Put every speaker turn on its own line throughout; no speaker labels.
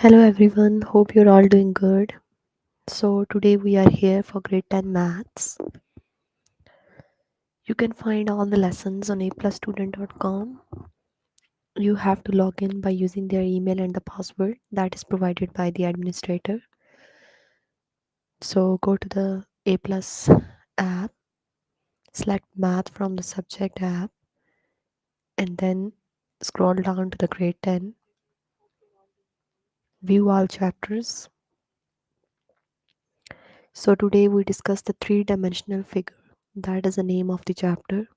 Hello everyone, hope you're all doing good. So, today we are here for grade 10 maths. You can find all the lessons on aplusstudent.com. You have to log in by using their email and the password that is provided by the administrator. So, go to the A Plus app, select math from the subject app, and then scroll down to the grade 10. View all chapters. So, today we discuss the three-dimensional figure. That is the name of the chapter.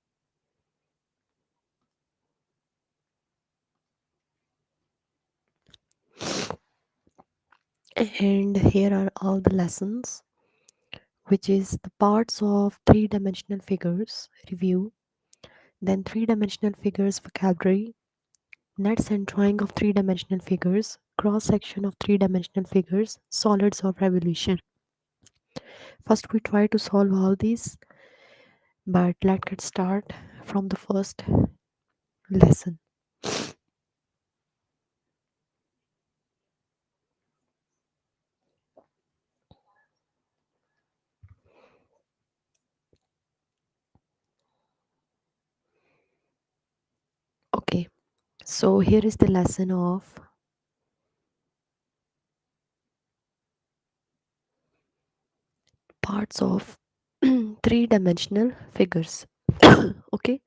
And here are all the lessons, which is the parts of three-dimensional figures review, then three-dimensional figures vocabulary, nets and drawing of three-dimensional figures, cross-section of three-dimensional figures, solids of revolution. First we try to solve all these, but let's get start from the first lesson. Okay, so here is the lesson of parts of three-dimensional figures. Okay,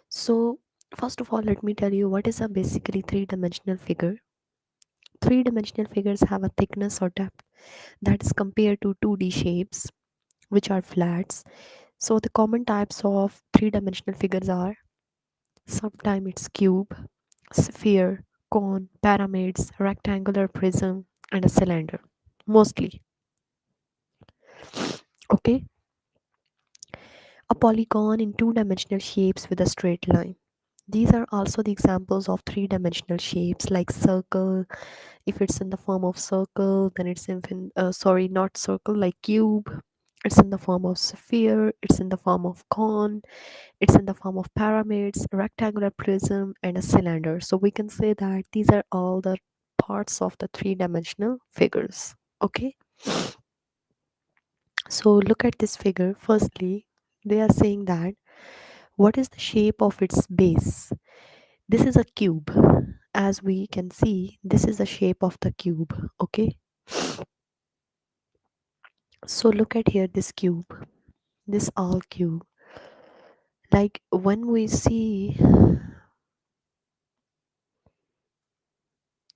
so first of all, let me tell you what is a basically three-dimensional figure. Three-dimensional figures have a thickness or depth that is compared to 2D shapes, which are flats. So the common types of three-dimensional figures are sometimes it's cube, sphere, cone, pyramids, rectangular prism, and a cylinder. Mostly. Okay. A polygon in two-dimensional shapes with a straight line. These are also the examples of three-dimensional shapes like circle. If it's in the form of circle, then it's sorry, not circle, like cube. It's in the form of sphere. It's in the form of cone. It's in the form of pyramids, rectangular prism, and a cylinder. So we can say that these are all the parts of the three-dimensional figures. Okay. So look at this figure. Firstly, they are saying that what is the shape of its base? This is a cube. As we can see, this is the shape of the cube. Okay. So look at here this cube, this all cube. Like when we see,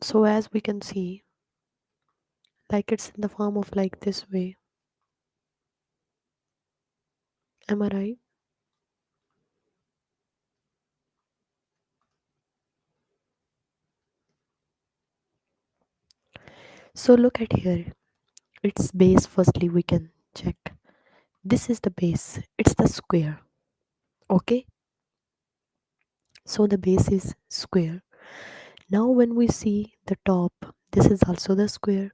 so as we can see, like it's in the form of like this way. Am I right? So look at here. Its base, firstly, we can check. This is the base. It's the square. Okay. So the base is square. Now when we see the top, this is also the square.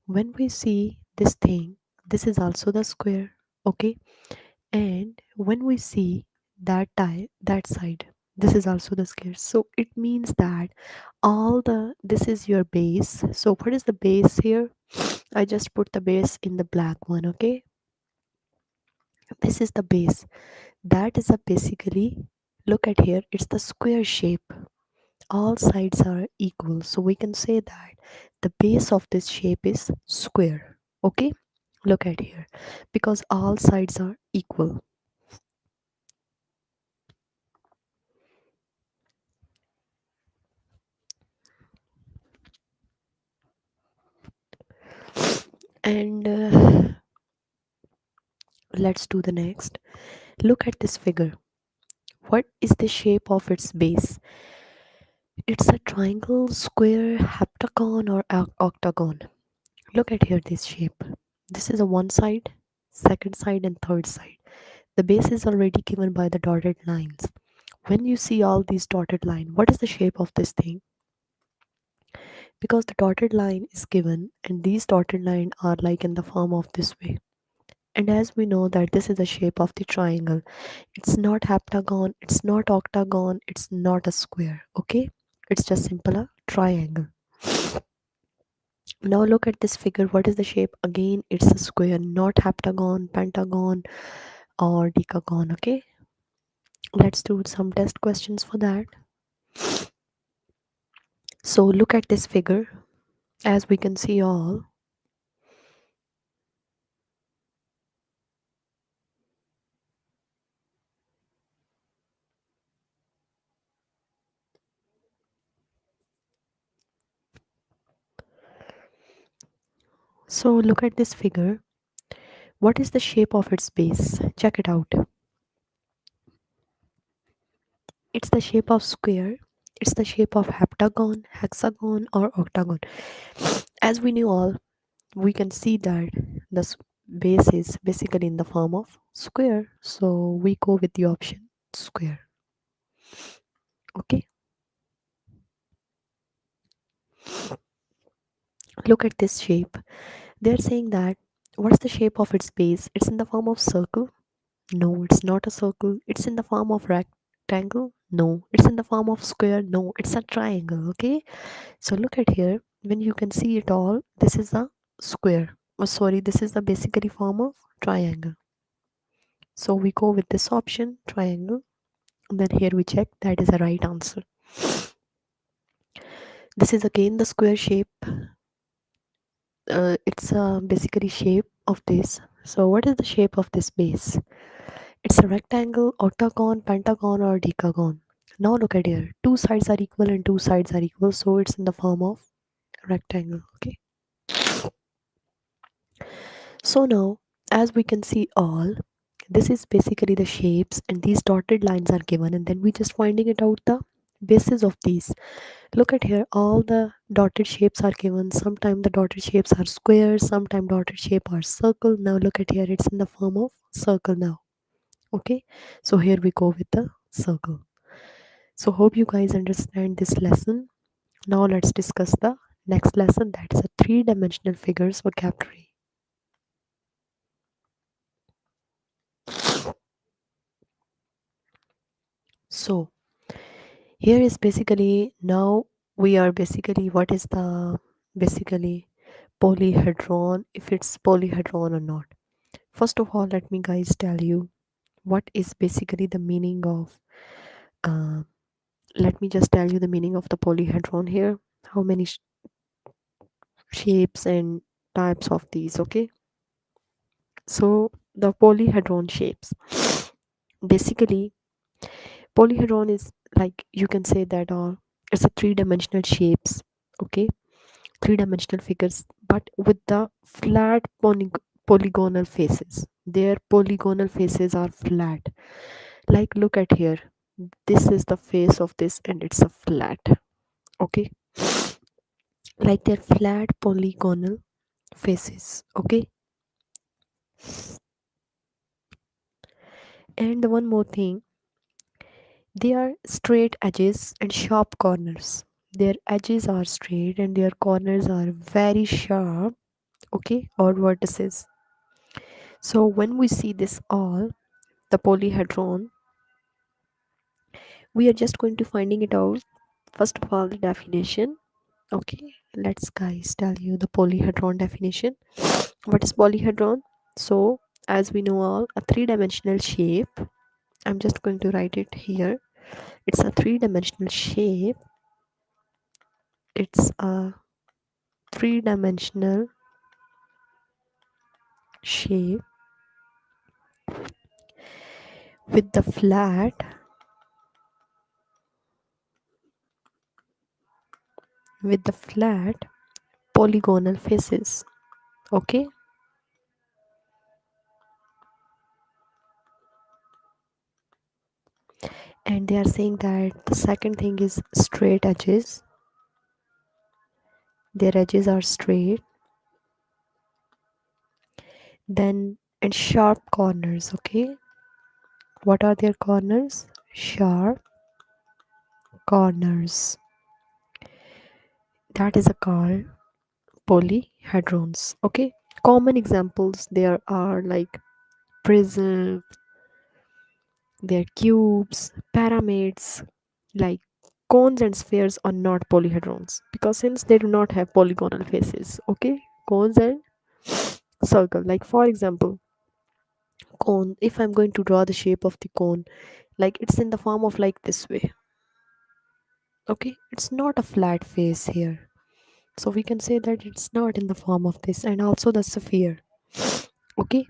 When we see this thing, this is also the square. Okay. And when we see that side, this is also the square. So it means that all the this is your base. So what is the base here? I just put the base in the black one. Okay. This is the base. That is a basically, look at here, it's the square shape. All sides are equal, so we can say that the base of this shape is square. Okay, look at here, because all sides are equal. And let's do the next. Look at this figure. What is the shape of its base? It's a triangle, square, heptagon, or octagon. Look at here this shape. This is a one side, second side, and third side. The base is already given by the dotted lines. When you see all these dotted line, what is the shape of this thing? Because the dotted line is given and these dotted line are like in the form of this way. And as we know that this is the shape of the triangle, it's not heptagon, it's not octagon, it's not a square. Okay, it's just simple a triangle. Now look at this figure. What is the shape? Again, it's a square, not heptagon, pentagon, or decagon. Okay, let's do some test questions for that. So look at this figure. As we can see all, so look at this figure. What is the shape of its base? Check it out. It's the shape of square. It's the shape of heptagon, hexagon, or octagon. As we knew all, we can see that the base is basically in the form of square. So we go with the option square. Okay. Look at this shape. They're saying that what's the shape of its base? It's in the form of circle. No, it's not a circle. It's in the form of rectangle. No, it's in the form of square. No, it's a triangle. Okay. So look at here. When you can see it all, this is a square. Oh, sorry, this is the basically form of triangle. So we go with this option, triangle. And then here we check that is the right answer. This is again the square shape. It's basically shape of this. So what is the shape of this base? It's a rectangle, octagon, pentagon, or decagon. Now look at here. Two sides are equal and two sides are equal, so it's in the form of rectangle. Okay. So now, as we can see all, this is basically the shapes and these dotted lines are given and then we just finding it out the basis of these. Look at here, all the dotted shapes are given. Sometimes the dotted shapes are squares, sometimes dotted shape are circle. Now look at here, it's in the form of circle now. Okay, so here we go with the circle. So hope you guys understand this lesson. Now let's discuss the next lesson, that is a three-dimensional figures vocabulary. So here is basically, now we are basically, what is the basically polyhedron, if it's polyhedron or not. First of all, let me guys tell you what is basically the meaning of uh, let me just tell you the meaning of the polyhedron here, how many shapes and types of these. Okay, so the polyhedron shapes, basically polyhedron is like, you can say that it's a three-dimensional shapes. Okay, three-dimensional figures but with the flat polygonal faces. Their polygonal faces are flat. Like look at here, this is the face of this and it's a flat. Okay, like they're flat polygonal faces. Okay, and the one more thing, they are straight edges and sharp corners. Their edges are straight and their corners are very sharp. Okay, or vertices. So when we see this all, the polyhedron, we are just going to finding it out. First of all, the definition. Okay, let's guys tell you the polyhedron definition. What is polyhedron? So as we know all, a three-dimensional shape. I'm just going to write it here. It's a three-dimensional shape. It's a three-dimensional shape with the flat polygonal faces. Okay, and they are saying that the second thing is straight edges. Their edges are straight. Then and sharp corners. Okay, what are their corners? Sharp corners. That is a called polyhedrons. Okay, common examples there are like prism, their cubes, pyramids, like Cones and spheres are not polyhedrons because since they do not have polygonal faces. Okay, cones and circle. Like for example, cone. If I'm going to draw the shape of the cone, like it's in the form of like this way. Okay, it's not a flat face here. So we can say that it's not in the form of this, and also the sphere. Okay,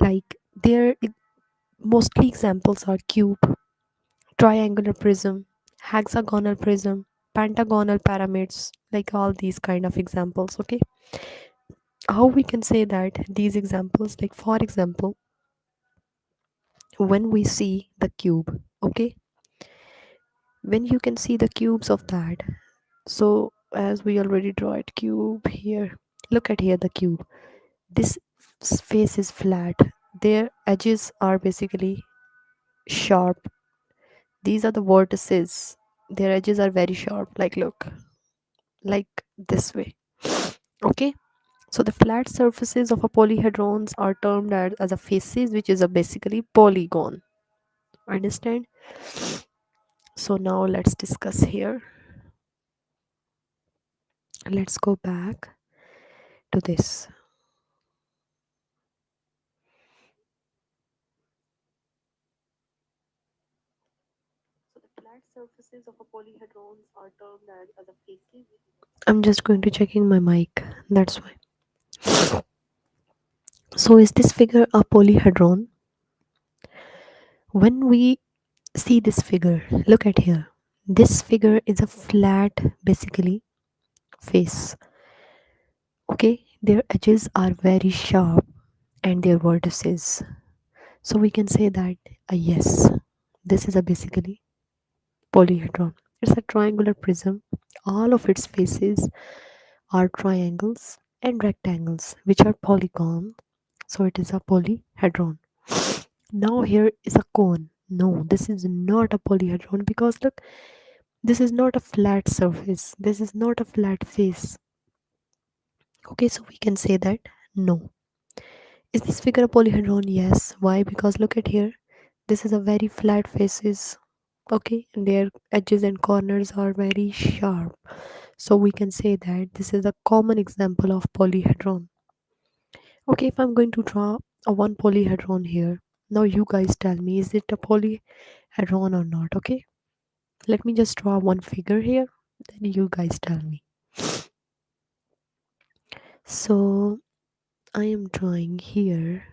like mostly examples are cube, triangular prism, hexagonal prism, pentagonal pyramids, like all these kind of examples. Okay, how we can say that these examples, like for example, when we see the cube, okay, when you can see the cubes of that, so as we already draw it cube here, look at here the cube, this face is flat, their edges are basically sharp, these are the vertices, their edges are very sharp, like look, like this way. Okay, so the flat surfaces of a polyhedrons are termed as a faces, which is a basically polygon. Understand? So now let's discuss here. Let's go back to this. So the flat surfaces of a polyhedrons are termed as a faces. I'm just going to checking my mic. That's why. So is this figure a polyhedron? When we see this figure, look at here. This figure is a flat, basically, face. Okay, their edges are very sharp and their vertices. So we can say that yes, this is a basically polyhedron. It's a triangular prism. All of its faces are triangles and rectangles, which are polygons. So it is a polyhedron. Now here is a cone. No, this is not a polyhedron because look, this is not a flat surface. This is not a flat face. Okay, so we can say that no. Is this figure a polyhedron? Yes. Why? Because look at here. This is a very flat faces. Okay, and their edges and corners are very sharp. So we can say that this is a common example of polyhedron. Okay, if I'm going to draw a one polyhedron here, now you guys tell me, is it a polyhedron or not? Okay, let me just draw one figure here, then you guys tell me. So I am drawing here.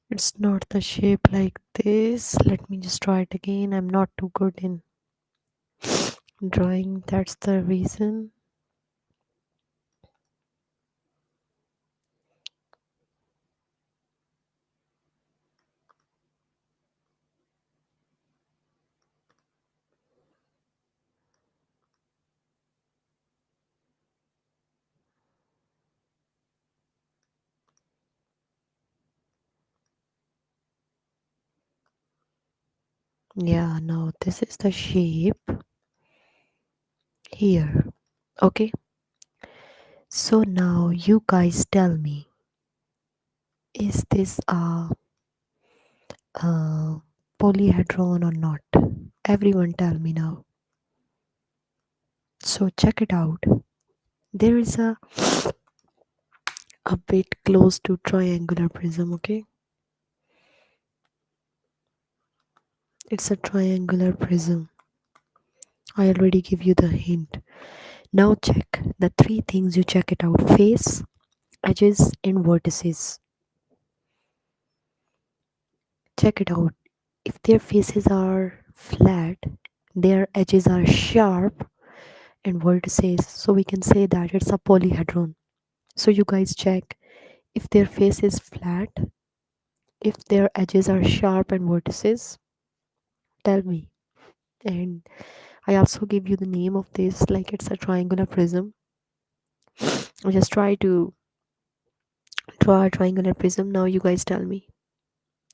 It's not the shape like this. Let me just try it again. I'm not too good in drawing, that's the reason. Yeah, now this is the shape here. Okay, so now you guys tell me, is this a polyhedron or not? Everyone tell me now. So check it out. There is a bit close to triangular prism. Okay, it's a triangular prism. I already give you the hint. Now check the three things, you check it out: face, edges and vertices. Check it out. If their faces are flat, Their edges are sharp and vertices, so we can say that it's a polyhedron. So you guys check if their face is flat, if their edges are sharp and vertices, tell me. And I also give you the name of this, like it's a triangular prism. Just try to draw a triangular prism. Now you guys tell me,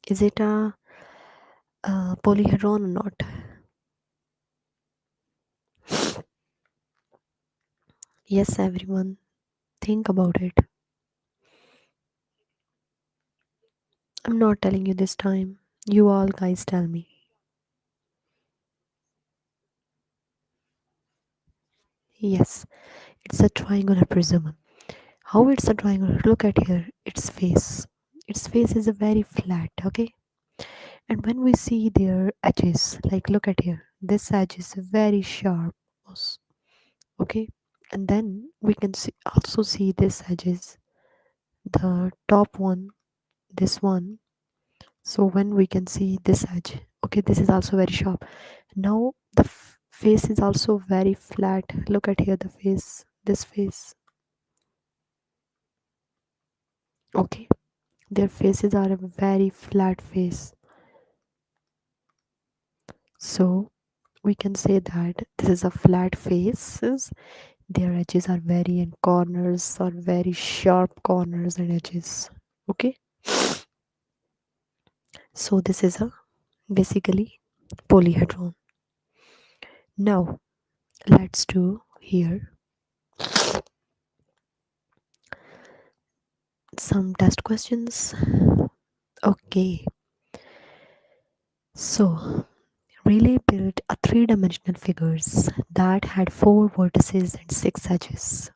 is it a polyhedron or not? Yes, everyone, think about it. I'm not telling you this time. You all guys tell me. Yes, it's a triangular prism. How it's a triangle? Look at here. Its face. Its face is a very flat. Okay. And when we see their edges, like look at here. This edge is very sharp. Okay. And then we can see also see this edges. The top one. This one. So when we can see this edge. Okay. This is also very sharp. Now the face is also very flat. Look at here. The face. This face. Okay. Their faces are a very flat face. So we can say that this is a flat faces. Their edges are very and corners are very sharp corners and edges. Okay. So this is a basically polyhedron. Now let's do here some test questions. Okay. So Relay built a three-dimensional figures that had four vertices and six edges.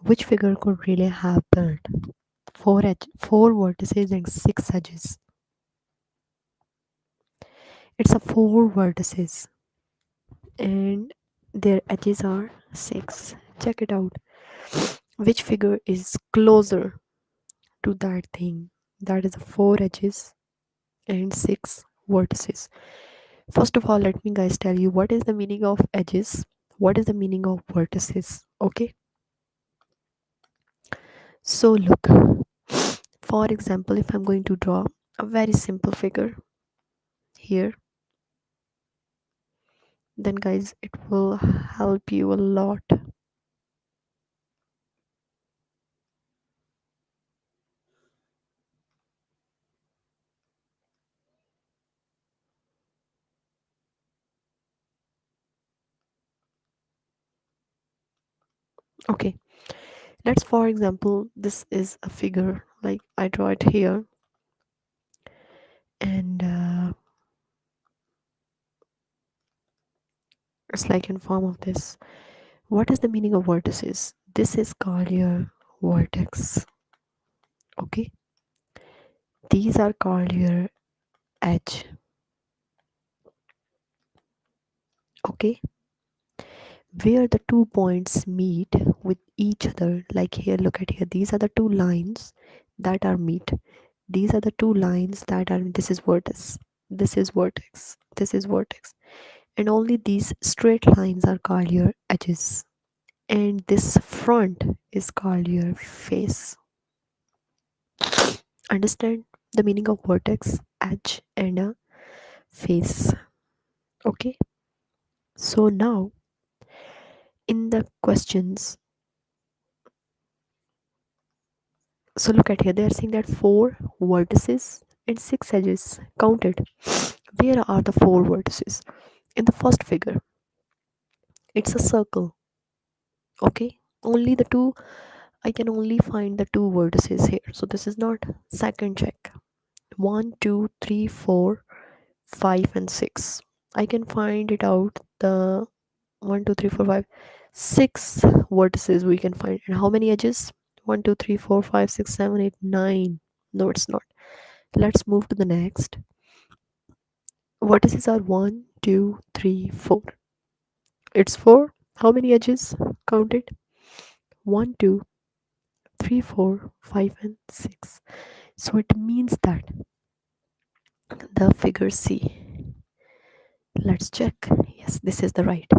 Which figure could Relay have built? Four vertices and six edges. It's a four vertices and their edges are six. Check it out. Which figure is closer to that thing? That is four edges and six vertices. First of all, let me guys tell you what is the meaning of edges, what is the meaning of vertices. Okay, so look, for example, if I'm going to draw a very simple figure here, then guys it will help you a lot. Okay, let's for example, this is a figure like I draw it here, and it's like in form of this. What is the meaning of vertices? This is called your vertex. Okay, these are called your edge. Okay, where the two points meet with each other, like here, look at here, these are the two lines that are meet. These are the two lines that are, this is vertex, this is vertex, this is vertex, and only these straight lines are called your edges, and this front is called your face. Understand the meaning of vertex, edge, and a face. Okay, so now in the questions, so look at here, they are saying that four vertices and six edges. Counted. Where are the four vertices? In the first figure, it's a circle. Okay, only the two, I can only find the two vertices here. So this is not. Second check. One, two, three, four, five, and six. I can find it out. The one, two, three, four, five, six vertices we can find. And how many edges? One, two, three, four, five, six, seven, eight, nine. No, it's not. Let's move to the next. Vertices are one, two, three, four. It's four. How many edges? Count it. One, two, three, four, five, and six. So it means that the figure C, Let's check. Yes, this is the right.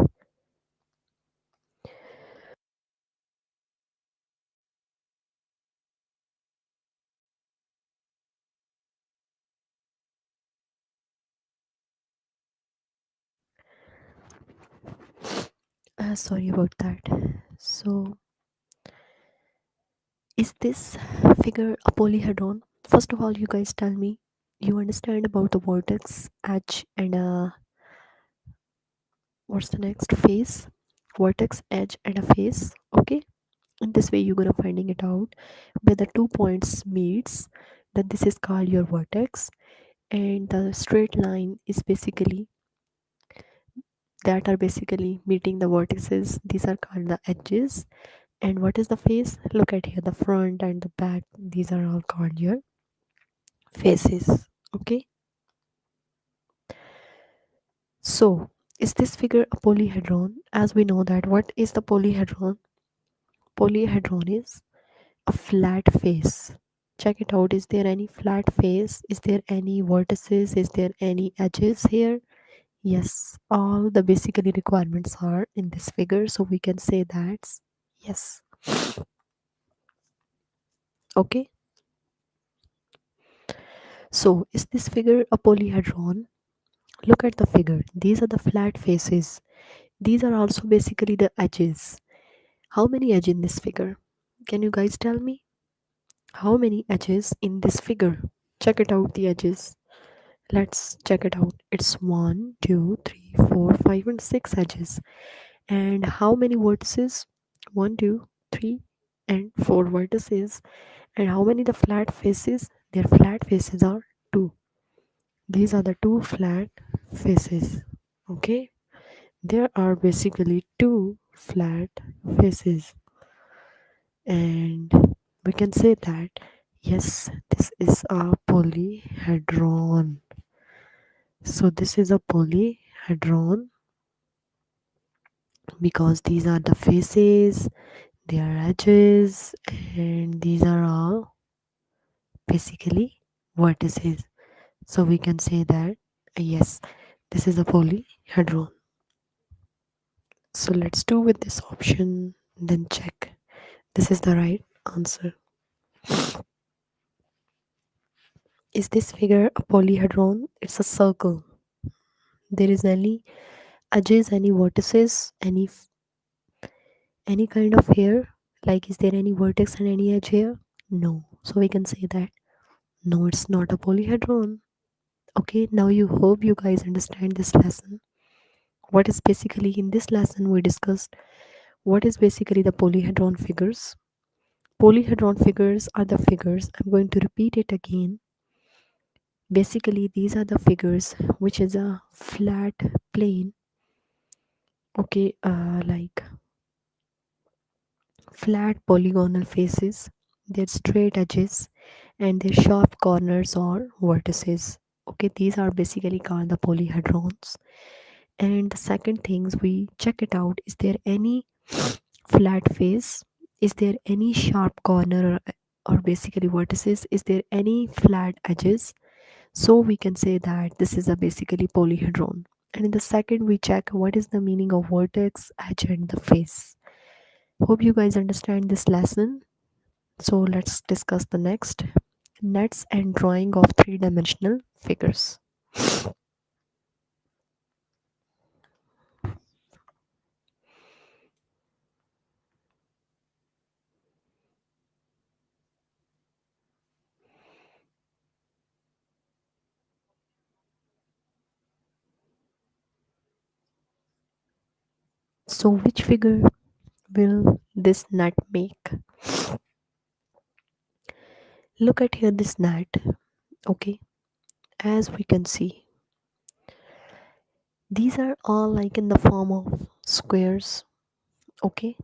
Sorry about that. So, is this figure a polyhedron? First of all, you guys tell me you understand about the vortex, edge, and what's the next phase? Vortex, edge, and a phase. Okay, in this way you're gonna finding it out where the 2 points meets. Then this is called your vortex, and the straight line is basically that are basically meeting the vertices. These are called the edges. And what is the face? Look at here, the front and the back. These are all called your faces. Okay. So, is this figure a polyhedron? As we know that what is the polyhedron? Polyhedron is a flat face. Check it out. Is there any flat face? Is there any vertices? Is there any edges here? Yes, all the basically requirements are in this figure, so we can say that yes. Okay. So, is this figure a polyhedron? Look at the figure. These are the flat faces. These are also basically the edges. How many edges in this figure? Can you guys tell me? How many edges in this figure? Check it out, the edges. Let's check it out. It's one, two, three, four, five, and six edges. And how many vertices? One, two, three, and four vertices. And how many the flat faces? Their flat faces are two. These are the two flat faces. Okay. There are basically two flat faces, and we can say that yes, this is a polyhedron. So, this is a polyhedron because these are the faces, they are edges, and these are all basically vertices. So, we can say that yes, this is a polyhedron. So, let's do with this option, then check. This is the right answer. Is this figure a polyhedron? It's a circle. There is any edges, any vertices, any kind of hair. Like, is there any vertex and any edge here? No. So we can say that no, it's not a polyhedron. Okay, now you hope you guys understand this lesson. What is basically in this lesson we discussed what is basically the polyhedron figures. Polyhedron figures are the figures. I'm going to repeat it again. Basically, these are the figures which is a flat plane. Okay, like flat polygonal faces, their straight edges, and their sharp corners or vertices. Okay, these are basically called the polyhedrons. And the second things we check it out, is there any flat face? Is there any sharp corner or basically vertices? Is there any flat edges? So we can say that this is a basically polyhedron. And in the second, we check what is the meaning of vertex, edge, and the face. Hope you guys understand this lesson. So let's discuss the next nets and drawing of three-dimensional figures. So which figure will this net make? Look at here this net. Okay, as we can see, these are all like in the form of squares. Okay,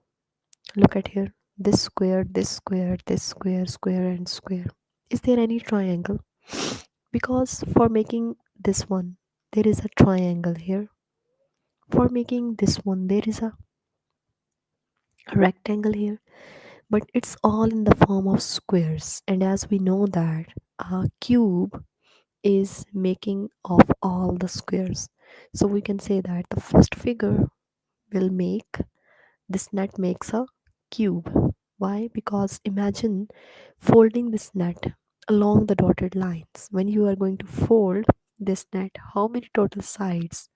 look at here, this square, this square, this square, square, and square. Is there any triangle? Because for making this one, there is a triangle here. For making this one, there is a rectangle here, but it's all in the form of squares. And as we know that a cube is making of all the squares. So we can say that the first figure will make this net makes a cube. Why? Because imagine folding this net along the dotted lines. When you are going to fold this net, how many total sides?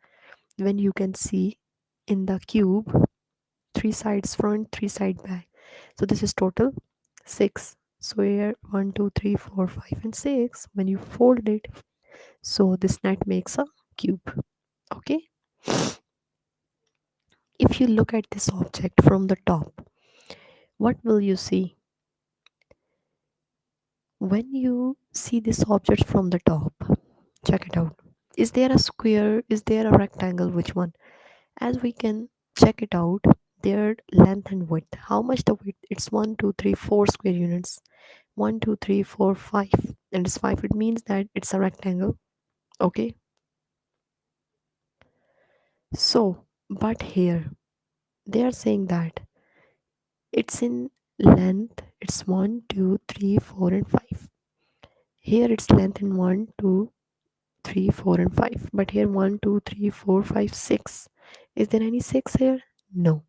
When you can see in the cube, three sides front, three side back. So this is total six. So here one, two, three, four, five, and six. When you fold it, so this net makes a cube. Okay. If you look at this object from the top, what will you see? When you see this object from the top, check it out. Is there a square? Is there a rectangle? Which one? As we can check it out, their length and width. How much the width? It's 1, 2, 3, 4 square units. 1, 2, 3, 4, 5. And it's 5. It means that it's a rectangle. Okay. So, but here they are saying that it's in length. It's 1, 2, 3, 4, and 5. Here it's length in 1, 2, 3, 4, and 5. But here 1, 2, 3, 4, 5, 6. Is there any 6 here? No.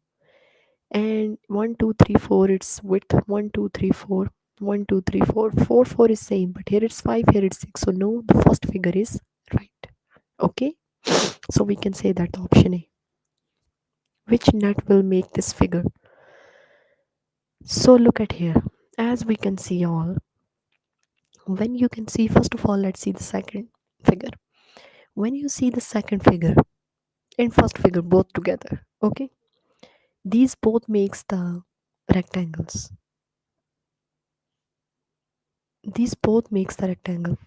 And 1, 2, 3, 4, it's width 1, 2, 3, 4. 1, 2, 3, 4. 4, 4 is same, but here it's 5, here it's 6. So no, the first figure is right. Okay. So we can say that the option A. Which net will make this figure? So look at here. As we can see all, when you can see, first of all, let's see the second figure. When you see the second figure and first figure both together, okay, these both makes the rectangles. These both makes the rectangle.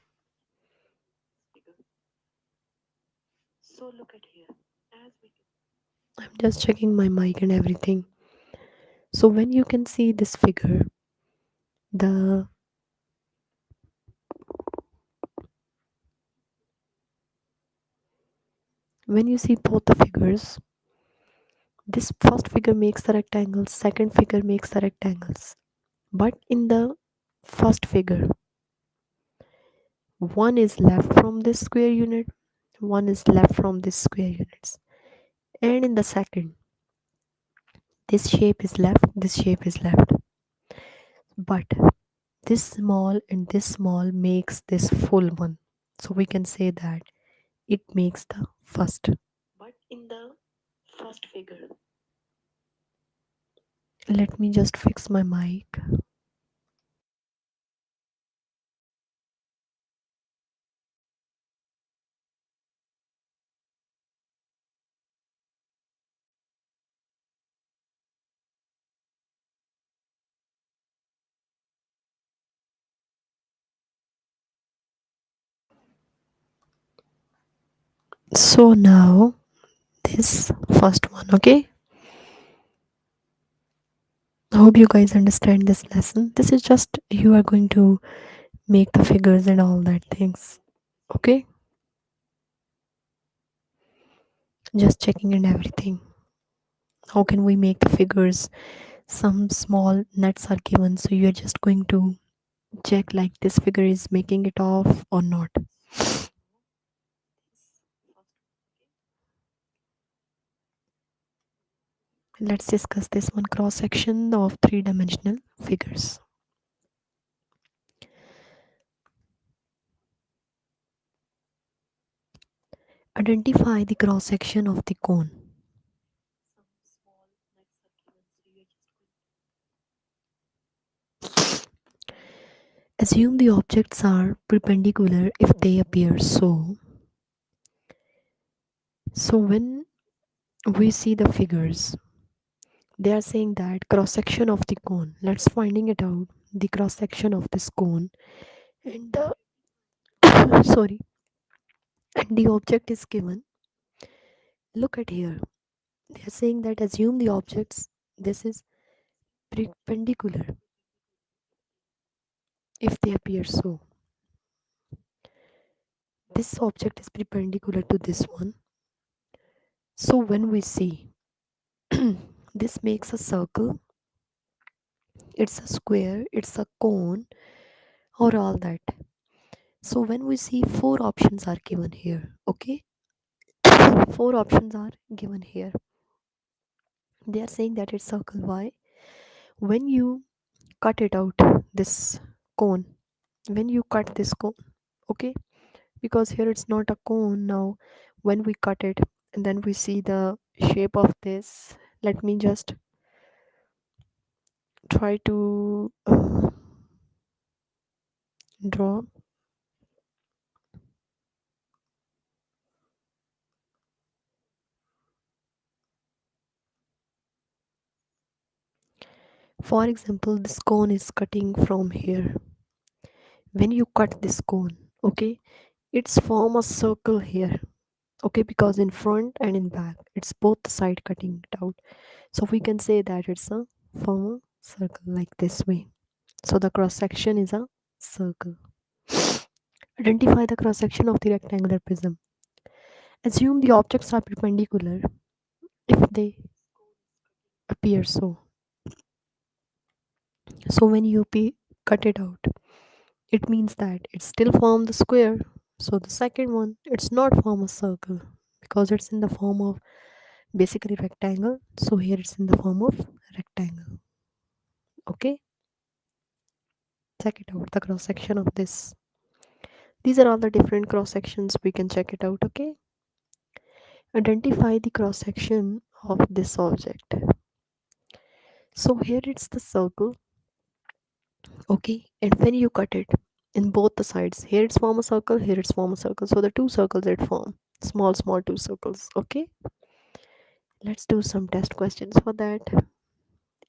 So look at here. As we can, I'm just checking my mic and everything. So when you can see this figure, the when you see both the figures, this first figure makes the rectangles, second figure makes the rectangles. But in the first figure, one is left from this square unit, one is left from this square units. And in the second, this shape is left, this shape is left. But this small and this small makes this full one. So we can say that it makes the first. But in the first figure, let me just fix my mic. So now this first one, okay? I hope you guys understand this lesson. This is just you are going to make the figures and all that things. Okay? Just checking and everything. How can we make the figures? Some small nets are given, so you're just going to check like this figure is making it off or not. Let's discuss this one cross section of three-dimensional figures. Identify the cross section of the cone. Assume the objects are perpendicular if they appear so. So when we see the figures, they are saying that cross section of the cone. Let's finding it out. The cross section of this cone and the sorry, and the object is given. Look at here. They are saying that assume the objects. This is perpendicular if they appear so. This object is perpendicular to this one. So when we see this makes a circle, it's a square, it's a cone, or all that. So when we see four options are given here, okay? Four options are given here. They are saying that it's circle. Why? When you cut it out, this cone, when you cut this cone, okay, because here it's not a cone now. When we cut it and then we see the shape of this, let me just try to draw. For example, this cone is cutting from here. When you cut this cone, okay, it's form a circle here, okay, because in front and in back it's both side cutting it out, so we can say that it's a form a circle like this way. So the cross section is a circle. Identify the cross section of the rectangular prism. Assume the objects are perpendicular if they appear so. So when you cut it out, it means that it still form the square. So the second one, it's not form a circle because it's in the form of basically rectangle. So here it's in the form of rectangle. Okay, check it out, the cross section of this. These are all the different cross sections. We can check it out. Okay, identify the cross section of this object. So here it's the circle. Okay, and when you cut it in both the sides, here it's form a circle, here it's form a circle. So the two circles it form small two circles. Okay, let's do some test questions for that.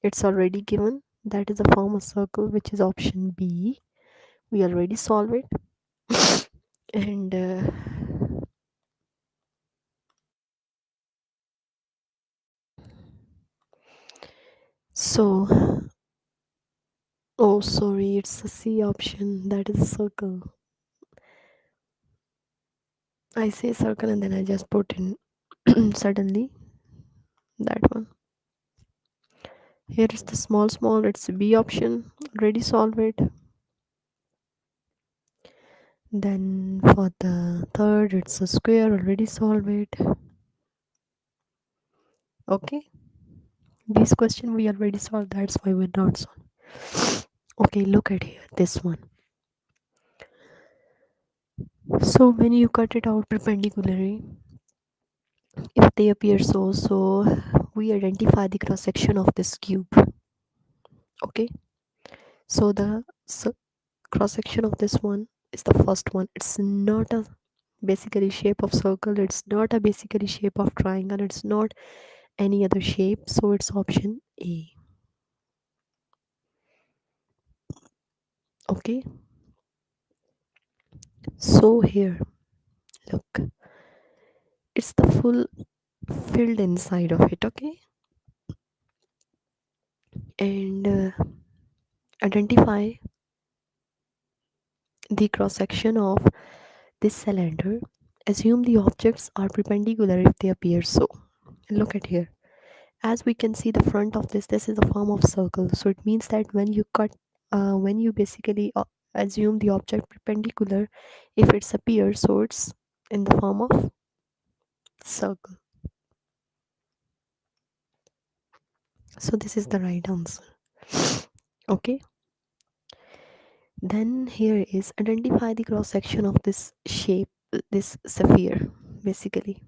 It's already given that is a form a circle, which is option B. We already solve it. And so, oh sorry, it's a C option, that is a circle. I say circle and then I just put in suddenly that one. Here is the small, it's B option, already solve it. Then for the third, it's a square, already solve it. Okay, this question we already solved, that's why we're not solving. Okay, look at here, this one. So when you cut it out perpendicularly, if they appear so we identify the cross section of this cube. Okay, so the cross section of this one is the first one. It's not a basically shape of circle, it's not a basically shape of triangle, it's not any other shape, so it's option A. Okay, so here look, it's the full filled inside of it. Okay, and identify the cross section of this cylinder. Assume the objects are perpendicular if they appear so. Look at here, as we can see the front of this is a form of circle, so it means that when you cut when you basically assume the object perpendicular, if it's appears so it's in the form of circle. So this is the right answer. Okay, then here is identify the cross section of this shape, this sphere basically.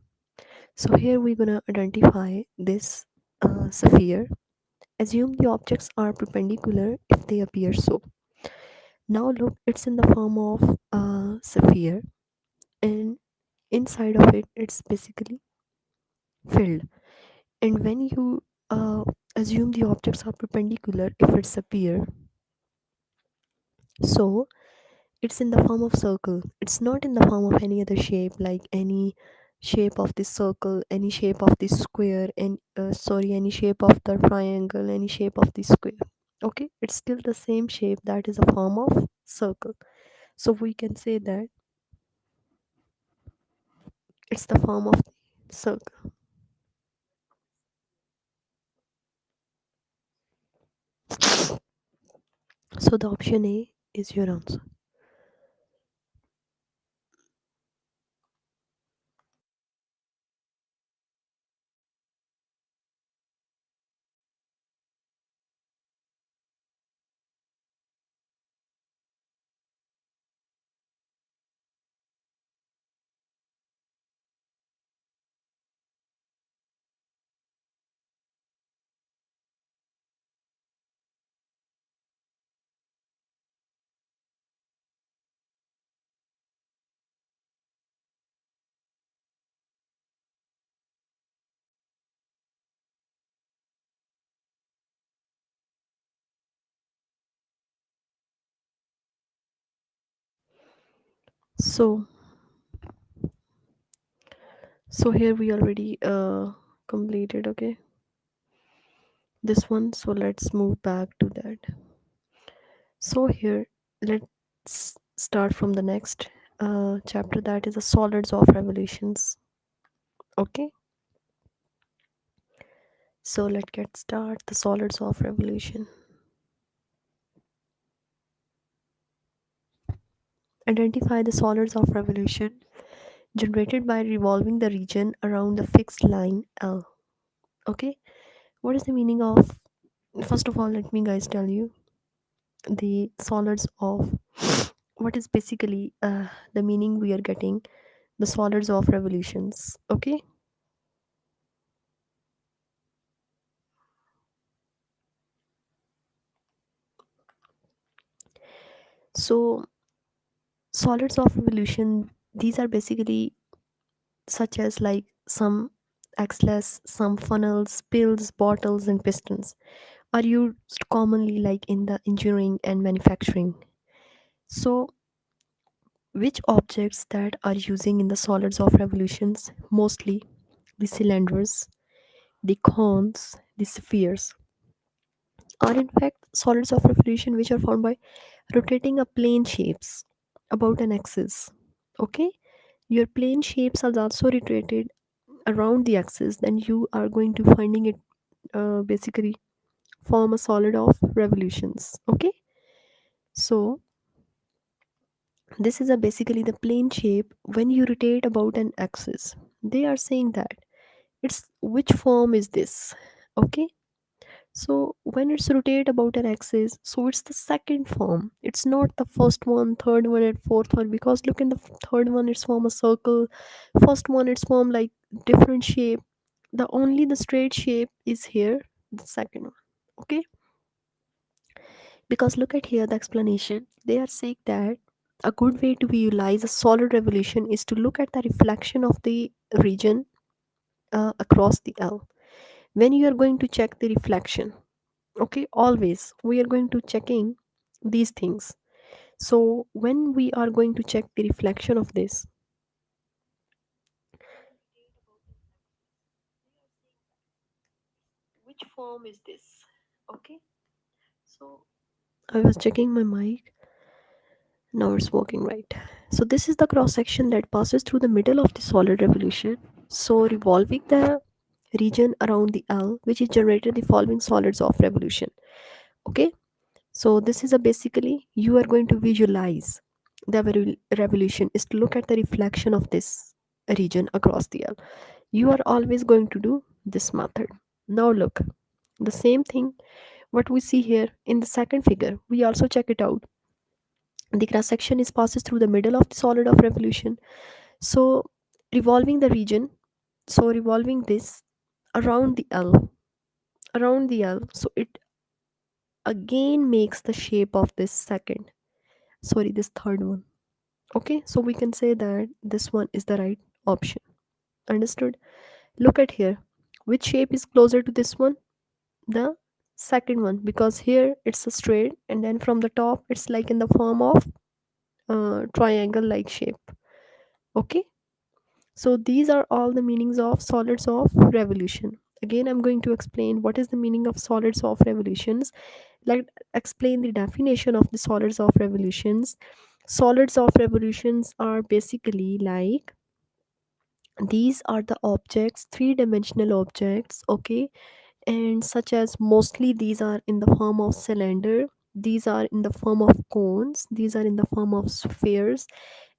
So here we're gonna identify this sphere. Assume the objects are perpendicular if they appear so. Now look, it's in the form of a sphere, and inside of it it's basically filled. And when you assume the objects are perpendicular if it's appear, so it's in the form of circle, it's not in the form of any other shape, like any shape of this circle, any shape of this square, and sorry, any shape of the triangle, any shape of the square. Okay, it's still the same shape, that is a form of circle. So we can say that it's the form of the circle. So the option A is your answer. So so here we already completed, okay, this one. So let's move back to that. So here, let's start from the next chapter, that is the solids of revolutions. Okay, so let's get start the solids of revolution. Identify the solids of revolution generated by revolving the region around the fixed line L. Okay, what is the meaning of? First of all, let me guys tell you the solids of what is basically the meaning we are getting the solids of revolutions. Okay, so solids of revolution, these are basically such as like some axles, some funnels, pills, bottles, and pistons are used commonly like in the engineering and manufacturing. So which objects that are using in the solids of revolutions? Mostly the cylinders, the cones, the spheres are in fact solids of revolution, which are formed by rotating a plane shapes about an axis. Okay, your plane shapes are also rotated around the axis, then you are going to finding it basically form a solid of revolutions. Okay, so this is a basically the plane shape when you rotate about an axis. They are saying that it's which form is this. Okay, so when it's rotate about an axis, so it's the second form. It's not the first one, third one, and fourth one. Because look in the third one, it's form a circle. First one, it's form like different shape. The only the straight shape is here. The second one. Okay, because look at here the explanation. They are saying that a good way to visualize a solid revolution is to look at the reflection of the region across the L. When you are going to check the reflection, okay, always we are going to checking these things. So when we are going to check the reflection of this, which form is this? Okay, so I was checking my mic. Now it's working right. So this is the cross section that passes through the middle of the solid revolution. So revolving the region around the L, which is generated the following solids of revolution. Okay, so this is a basically you are going to visualize the revolution is to look at the reflection of this region across the L. You are always going to do this method. Now look, the same thing what we see here in the second figure. We also check it out. The cross section is passes through the middle of the solid of revolution. So revolving the region, so revolving this around the L, around the L. So it again makes the shape of this second, sorry, this third one. Okay, so we can say that this one is the right option. Understood? Look at here. Which shape is closer to this one? The second one, because here it's a straight and then from the top it's like in the form of triangle like shape. Okay, so these are all the meanings of solids of revolution. Again, I'm going to explain what is the meaning of solids of revolutions. Let explain the definition of the solids of revolutions. Solids of revolutions are basically like these are the objects, three-dimensional objects, okay, and such as mostly these are in the form of cylinder, these are in the form of cones, these are in the form of spheres,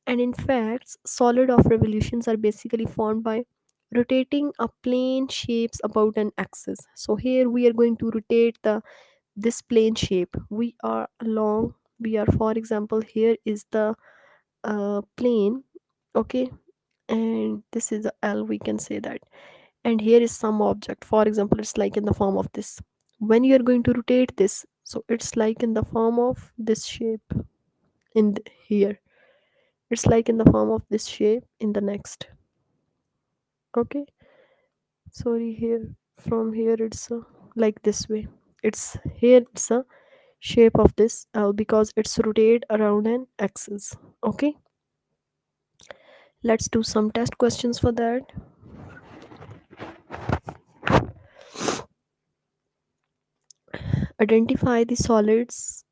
and in fact solid of revolutions are basically formed by rotating a plane shapes about an axis. So here we are going to rotate the this plane shape. We are along, we are, for example, here is the plane, okay, and this is the L, we can say that, and here is some object, for example it's like in the form of this. When you are going to rotate this, so it's like in the form of this shape in here, it's like in the form of this shape in the next. Okay, sorry, here from here it's like this way, it's here it's a shape of this L because it's rotate around an axis. Okay, Let's do some test questions for that. Identify the solids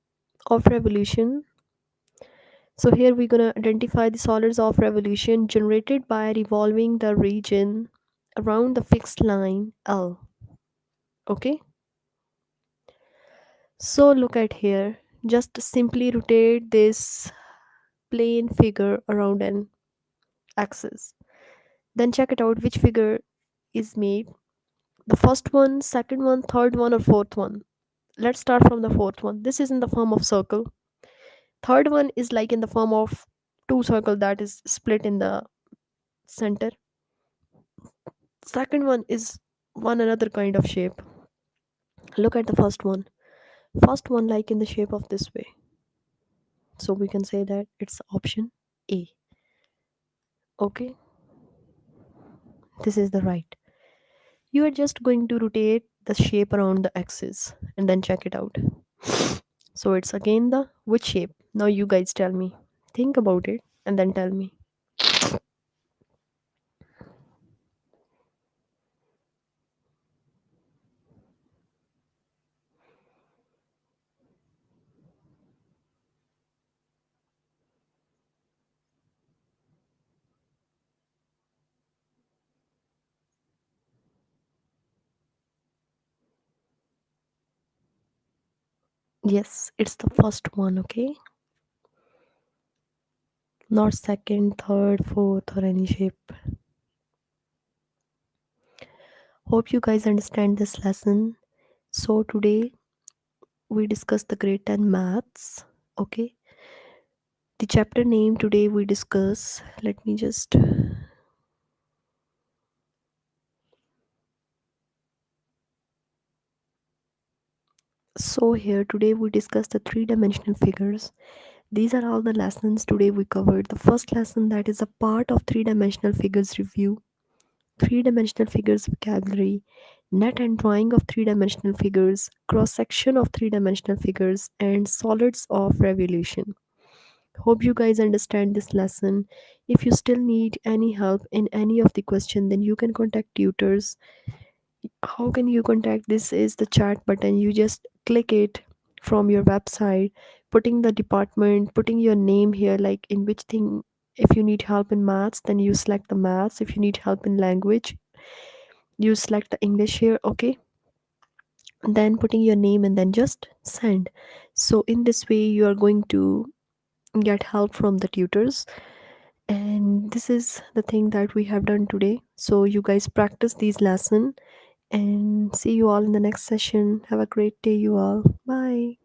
of revolution. So here we're gonna identify the solids of revolution generated by revolving the region around the fixed line L. Okay, so look at here. Just simply rotate this plane figure around an axis. Then check it out which figure is made. The first one, second one, third one, or fourth one. Let's start from the fourth one. This is in the form of circle. Third one is like in the form of two circle that is split in the center. Second one is one another kind of shape. Look at the first one. First one like in the shape of this way. So we can say that it's option A. Okay, this is the right. You are just going to rotate the shape around the axis and then check it out. So it's again the which shape. Now you guys tell me. Think about it and then tell me. Yes, it's the first one, okay? Not second, third, fourth, or any shape. Hope you guys understand this lesson. So today we discussed the grade 10 maths, okay? The chapter name today we discuss, let me just so here today we discuss the three-dimensional figures. These are all the lessons today we covered. The first lesson that is a part of three-dimensional figures review, three-dimensional figures vocabulary, net and drawing of three-dimensional figures, cross-section of three-dimensional figures, and solids of revolution. Hope you guys understand this lesson. If you still need any help in any of the question, then you can contact tutors. How can you contact? This is the chat button. You just click it from your website, putting the department, putting your name here, like in which thing. If you need help in maths, then you select the maths. If you need help in language, you select the English here, okay? Then putting your name and then just send. So in this way you are going to get help from the tutors. And this is the thing that we have done today. So you guys practice these lesson and see you all in the next session. Have a great day, you all. Bye.